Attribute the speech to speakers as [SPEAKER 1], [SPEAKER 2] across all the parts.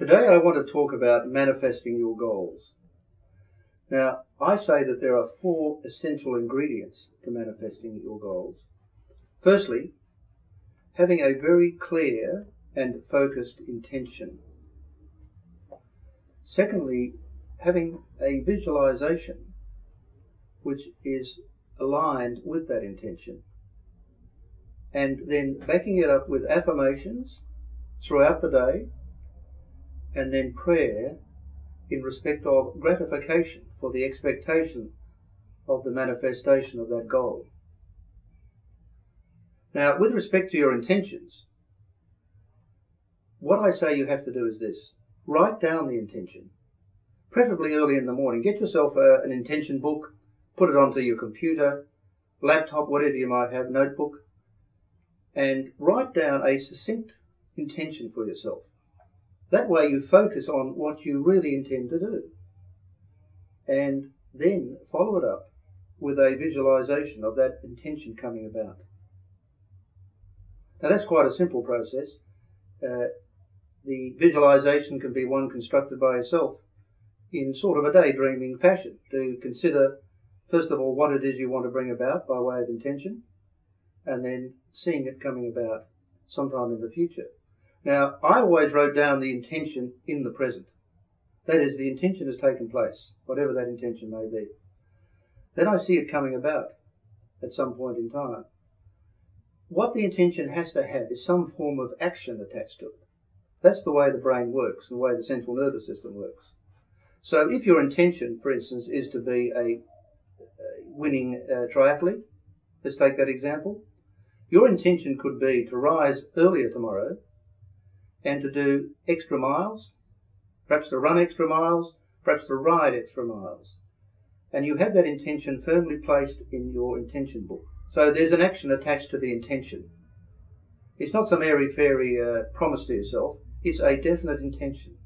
[SPEAKER 1] Today I want to talk about manifesting your goals. Now, I say that there are 4 essential ingredients to manifesting your goals. Firstly, having a very clear and focused intention. Secondly, having a visualization which is aligned with that intention. And then backing it up with affirmations throughout the day, and then prayer in respect of gratification for the expectation of the manifestation of that goal. Now, with respect to your intentions, what I say you have to do is this. Write down the intention, preferably early in the morning. Get yourself an intention book, put it onto your computer, laptop, whatever you might have, notebook, and write down a succinct intention for yourself. That way you focus on what you really intend to do. And then follow it up with a visualization of that intention coming about. Now that's quite a simple process. The visualization can be one constructed by yourself in sort of a daydreaming fashion, to consider, first of all, what it is you want to bring about by way of intention, and then seeing it coming about sometime in the future. Now, I always wrote down the intention in the present. That is, the intention has taken place, whatever that intention may be. Then I see it coming about at some point in time. What the intention has to have is some form of action attached to it. That's the way the brain works, and the way the central nervous system works. So if your intention, for instance, is to be a winning triathlete, let's take that example, your intention could be to rise earlier tomorrow and to do extra miles, perhaps to run extra miles, perhaps to ride extra miles. And you have that intention firmly placed in your intention book. So there's an action attached to the intention. It's not some airy-fairy promise to yourself. It's a definite intention.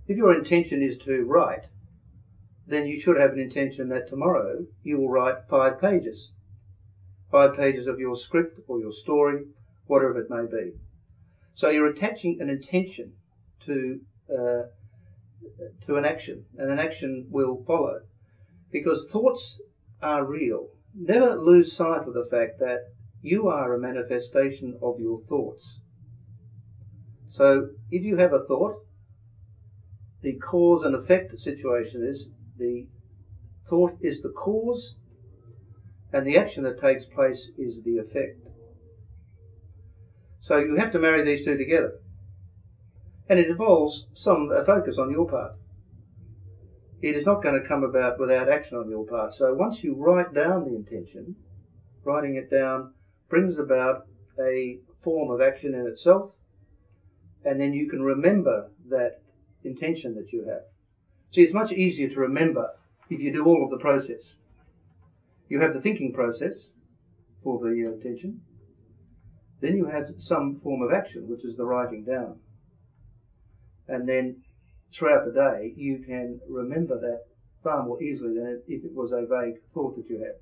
[SPEAKER 1] If your intention is to write, then you should have an intention that tomorrow you will write 5 pages. 5 pages of your script or your story, whatever it may be. So you're attaching an intention to an action, and an action will follow. Because thoughts are real. Never lose sight of the fact that you are a manifestation of your thoughts. So if you have a thought, the cause and effect situation is the thought is the cause, and the action that takes place is the effect. So you have to marry these two together. And it involves some focus on your part. It is not going to come about without action on your part. So once you write down the intention, writing it down brings about a form of action in itself, and then you can remember that intention that you have. See, it's much easier to remember if you do all of the process. You have the thinking process for the intention. Then you have some form of action, which is the writing down. And then throughout the day, you can remember that far more easily than if it was a vague thought that you had.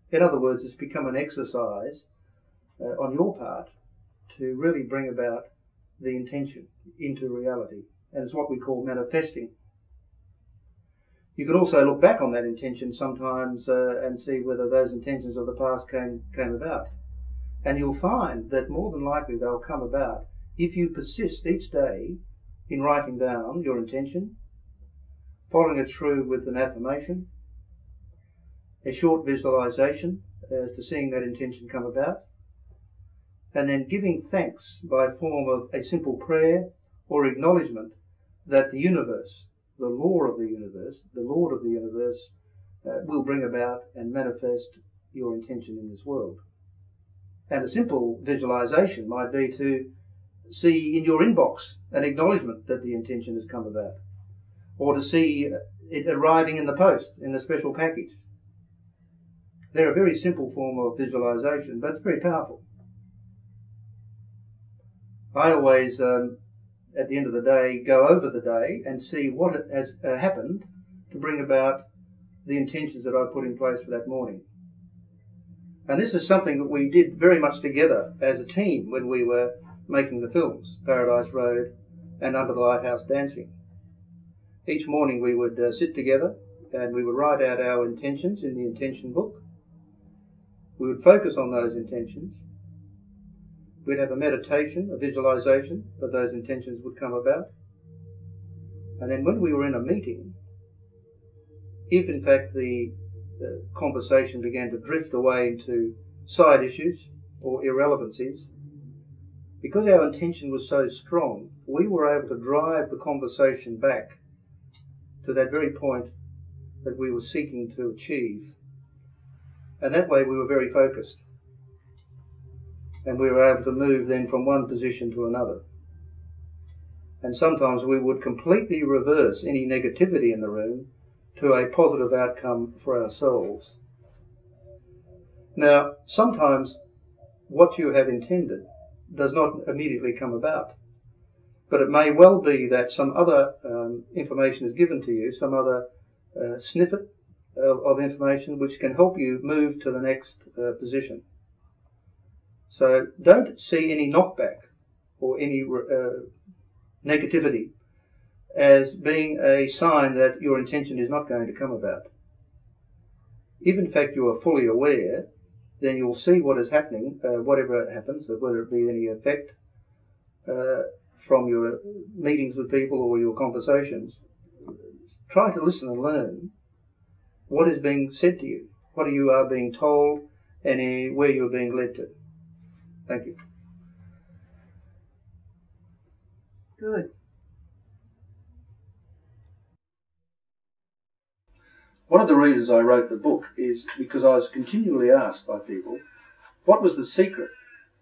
[SPEAKER 1] In other words, it's become an exercise on your part to really bring about the intention into reality. And it's what we call manifesting. You can also look back on that intention sometimes and see whether those intentions of the past came about. And you'll find that more than likely they'll come about if you persist each day in writing down your intention, following it through with an affirmation, a short visualization as to seeing that intention come about, and then giving thanks by form of a simple prayer or acknowledgement that the universe, the law of the universe, the Lord of the universe, will bring about and manifest your intention in this world. And a simple visualization might be to see in your inbox an acknowledgement that the intention has come about, or to see it arriving in the post in a special package. They're a very simple form of visualization, but it's very powerful. I always, at the end of the day, go over the day and see what has happened to bring about the intentions that I put in place for that morning. And this is something that we did very much together as a team when we were making the films, Paradise Road and under the lighthouse dancing. Each morning we would sit together and we would write out our intentions in the intention book. We would focus on those intentions. We'd have a meditation, a visualization that those intentions would come about. And then when we were in a meeting, if in fact the conversation began to drift away into side issues or irrelevancies, because our intention was so strong, we were able to drive the conversation back to that very point that we were seeking to achieve. And that way we were very focused. And we were able to move then from one position to another. And sometimes we would completely reverse any negativity in the room to a positive outcome for ourselves. Now, sometimes what you have intended does not immediately come about. But it may well be that some other information is given to you, some other snippet of information which can help you move to the next position. So don't see any knockback or any negativity as being a sign that your intention is not going to come about. If in fact you are fully aware, then you'll see what is happening, whatever happens, whether it be any effect from your meetings with people or your conversations. Try to listen and learn what is being said to you, what you are being told, and where you are being led to. Thank you.
[SPEAKER 2] Good.
[SPEAKER 1] One of the reasons I wrote the book is because I was continually asked by people, what was the secret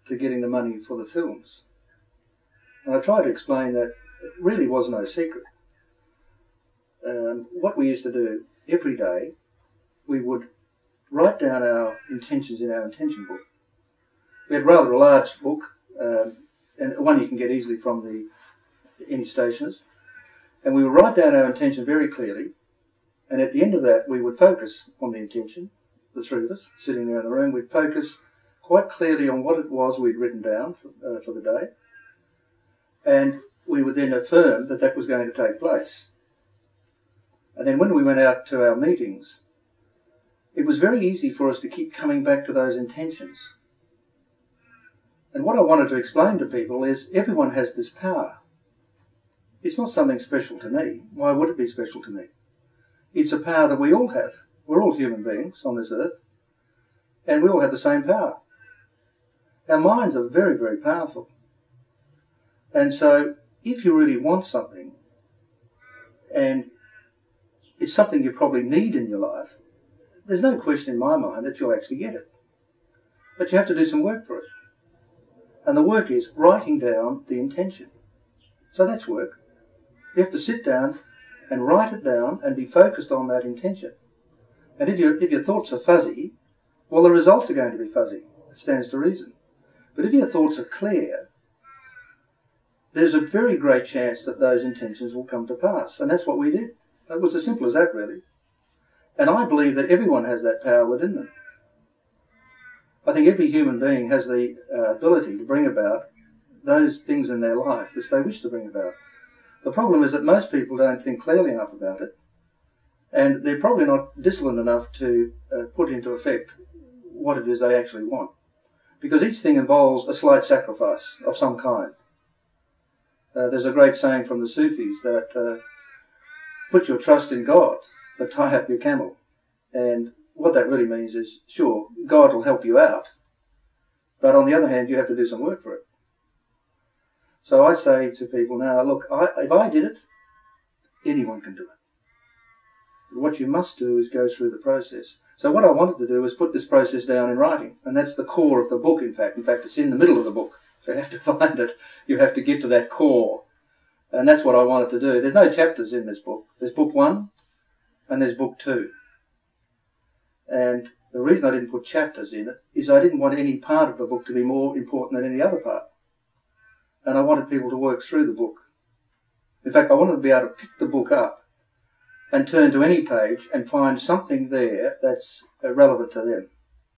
[SPEAKER 1] to getting the money for the films? And I tried to explain that it really was no secret. What we used to do every day, we would write down our intentions in our intention book. We had rather a large book, and one you can get easily from any stationers. And we would write down our intention very clearly, and at the end of that we would focus on the intention, the three of us sitting there in the room. We'd focus quite clearly on what it was we'd written down for the day, and we would then affirm that that was going to take place. And then when we went out to our meetings, it was very easy for us to keep coming back to those intentions. And what I wanted to explain to people is everyone has this power. It's not something special to me. Why would it be special to me? It's a power that we all have. We're all human beings on this earth, and we all have the same power. Our minds are very, very powerful. And so if you really want something, and it's something you probably need in your life, there's no question in my mind that you'll actually get it. But you have to do some work for it. And the work is writing down the intention. So that's work. You have to sit down and write it down and be focused on that intention. And if your thoughts are fuzzy, well, the results are going to be fuzzy. It stands to reason. But if your thoughts are clear, there's a very great chance that those intentions will come to pass. And that's what we did. It was as simple as that, really. And I believe that everyone has that power within them. I think every human being has the ability to bring about those things in their life which they wish to bring about. The problem is that most people don't think clearly enough about it, and they're probably not disciplined enough to put into effect what it is they actually want. Because each thing involves a slight sacrifice of some kind. There's a great saying from the Sufis that put your trust in God, but tie up your camel. And what that really means is, sure, God will help you out, but on the other hand, you have to do some work for it. So I say to people now, look, if I did it, anyone can do it. But what you must do is go through the process. So what I wanted to do was put this process down in writing, and that's the core of the book, in fact. In fact, it's in the middle of the book, so you have to find it. You have to get to that core, and that's what I wanted to do. There's no chapters in this book. There's book 1, and there's book 2. And the reason I didn't put chapters in it is I didn't want any part of the book to be more important than any other part. And I wanted people to work through the book. In fact, I wanted to be able to pick the book up and turn to any page and find something there that's relevant to them.